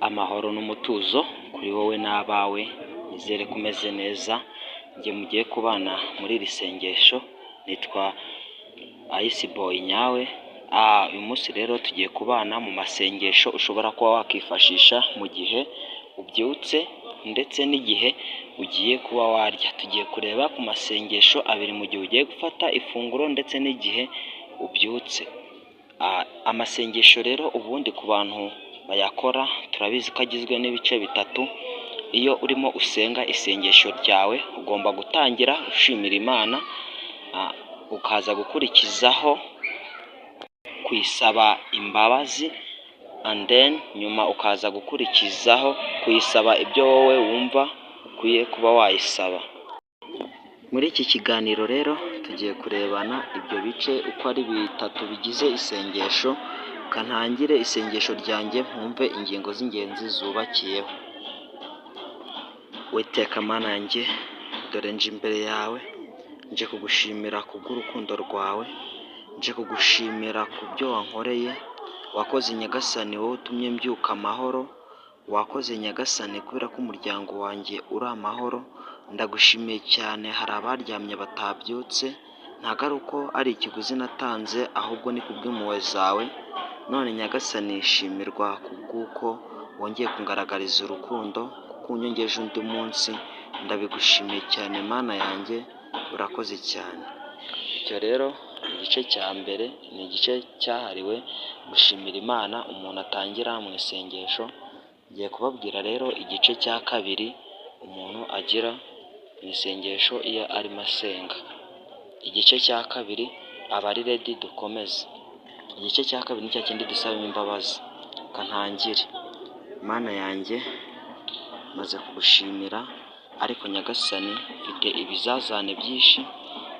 Amahoro n'umutuzo kuri wowe n'abawe, nizere ko umeze neza. Njye mugiye kubana muri iri sengesho, nitwa Ayisiboy nyawe. Uyu munsi rero tugiye kubana mu masengesho ushobora kuba wakifashisha mu gihe ubyutse ndetse n'igihe ugiye kuba warya. Tugiye kureba ku masengesho abiri mu gihe ugiye gufata ifunguro ndetse n'igihe ubyutse. Amasengesho rero ubundi ku bantu bayakora turabizi ko agizwe n'ibice bitatu. Iyo urimo usenga isengesho ryawe ugomba gutangira ushimira Imana, ukaza gukurikizaho kuyisaba imbabazi, and then nyuma ukaza gukurikizaho kuyisaba ibyo wowe wumva ukwiye kuba wayisaba. Muri iki kiganiro rero tugiye kurebana ibyo bice uko ari bitatu bigize isengesho. Kantangire isengesho ryanjye mwumve ingingo z'ingenzi zubakiyeho. Uwiteka Mana yanjye, dore nje imbere yawe, nje kugushimira kubw'urukundo rwawe, nje kugushimira ku byo wankoreye. Wakoze Nyagasani, wowe utumye mbyuka amahoro. Wakoze Nyagasani kubera ko umuryango wanjye uri amahoro. Ndagushimiye cyane. Hari abaryamye batabyutse, ntabwo ari uko ari ikiguzi natanze, ahubwo ni kubw'impuhwe zawe. None Nyagasani shimirwa kubw'uko wongeye kungaragariza urukundo, kuko unyongeje undi munsi. Ndabigushimiye cyane Mana yanjye, urakoze cyane. Icyo rero igice cya mbere ni igice cyahariwe gushimira Imana umuntu atangira mu isengesho. Ngiye kubabwira rero igice cya kabiri umuntu agira mu isengesho iyo arimo asenga. Igice cya kabiri aba ari redi dukomeze. Igice cya kabiri ni cya kindi dusabamo imbabazi. Kantangire. Mana yanjye, maze kugushimira, ariko Nyagasani mfite ibizazane byinshi.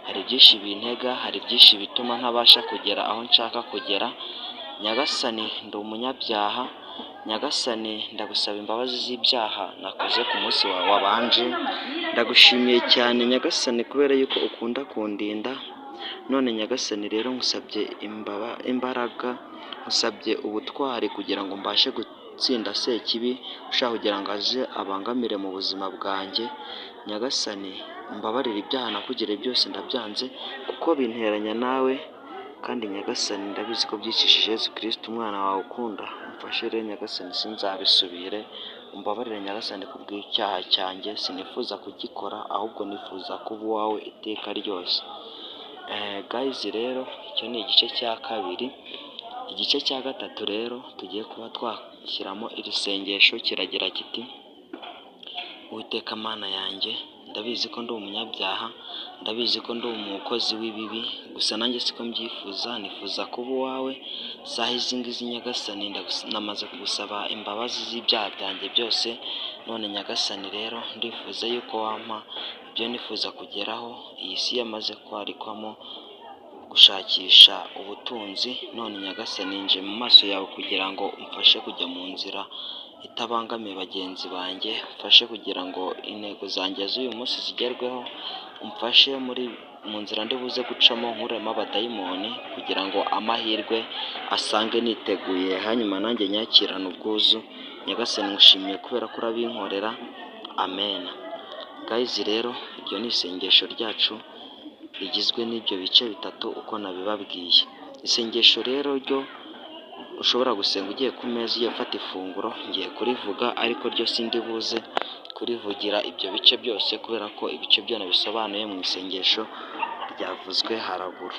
Hari byinshi bintega, hari byinshi bituma ntabasha kugera aho nshaka kugera. Nyagasani, ndi umunyabyaha. Nyagasani, ndagusaba imbabazi z'ibyaha nakoze ku munsi wawe wabanje. Ndagushimiye cyane Nyagasani kubera yuko ukunda kundinda. None Nyagasani rero nkusabye imbaraga, nkusabye ubutwari kugira ngo mbashe gutsinda sekibi ushaka kugira ngo aze abangamire mu buzima bwanjye. Nyagasani, mbabarira ibyaha nakugiriye byose ndabyanze, kuko binteranya nawe. Kandi Nyagasani, ndabizi ko byicishije Yesu Kristo umwana wawe ukunda. Umfashe rero Nyagasani, sinzabisubire. Umbabarire Nyagasani kubw'icyaha cyanjye. Sinifuza kugikora, ahubwo nifuza kuba uwawe iteka ryose. Guys rero icyo ni igice cya kabiri. Igice cya gatatu rero tugiye kuba twashyiramo iri sengesho kiragira kiti: Uwiteka Mana yanjye, ndabizi ko ndi umunyabyaha, ndabizi ko ndi umukozi w'ibibi, gusa nanjye siko mbyifuza. Nifuza kuba uwawe. Saha izi ngizi Nyagasani namaze kugusaba imbabazi z'ibyaha byanjye byose. None Nyagasani rero ndifuza yuko wampa ibyo nifuza kugeraho. Iyi si yamaze kwarikwamo gushakisha ubutunzi. None Nyagasani nje mu maso yawe kugira ngo umfashe kujya mu nzira itabangamiye bagenzi banjye. Umfashe kugira ngo intego zanjye z'uyu munsi zigerweho. Umfashe mu nzira ndi buze gucamo nkuremo abadayimoni, kugira ngo amahirwe asange niteguye, hanyuma nanjye nyakirane ubwuzu. Nyagasani ngushimiye kubera ko urabinkorera. Amen. Guys rero iryo ni isengesho ryacu rigizwe n'ibyo bice bitatu uko nabibabwiye. Isengesho rero ryo ushobora gusenga ugiye ku meza ugiye gufata ifunguro, ngiye kurivuga, ariko ryo sindi buze kurivugira ibyo bice byose kubera ko ibice byo nabisobanuye mu isengesho ryavuzwe haraguru.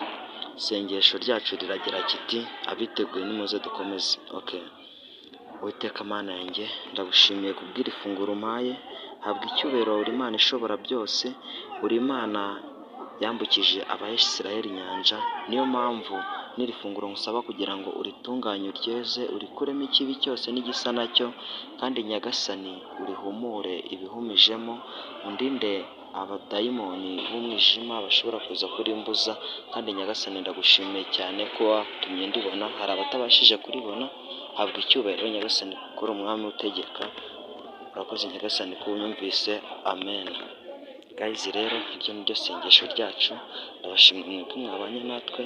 Isengesho ryacu riragira kiti: abiteguye nimuze dukomeze. Okay. Uwiteka Mana yanjye, ndagushimiye kubw'iri funguro umpaye. Habwa icyubahiro, uri Imana ishobora byose. Uri Imana yambukije Abayisiraheli inyanja. Niyo mpamvu n'iri funguro nkusaba kugira ngo uritunganye, uryeze, urikuremo ikibi cyose n'igisa nacyo. Kandi Nyagasani, urihumure ibihumijemo. Undinde abadayimoni b'umwijima bashobora kuza kurimbuza. Kandi Nyagasani, ndagushimiye cyane ko watumye ndibona. Hari abatabashije kuribona. Habwa icyubahiro Nyagasani kuko uri umwami utegeka. Urakoze Nyagasani ko unyumvise. Amen. Guys rero iryo ni ryo sengesho ryacu. Ndabashimira mwebwe mwabanye natwe.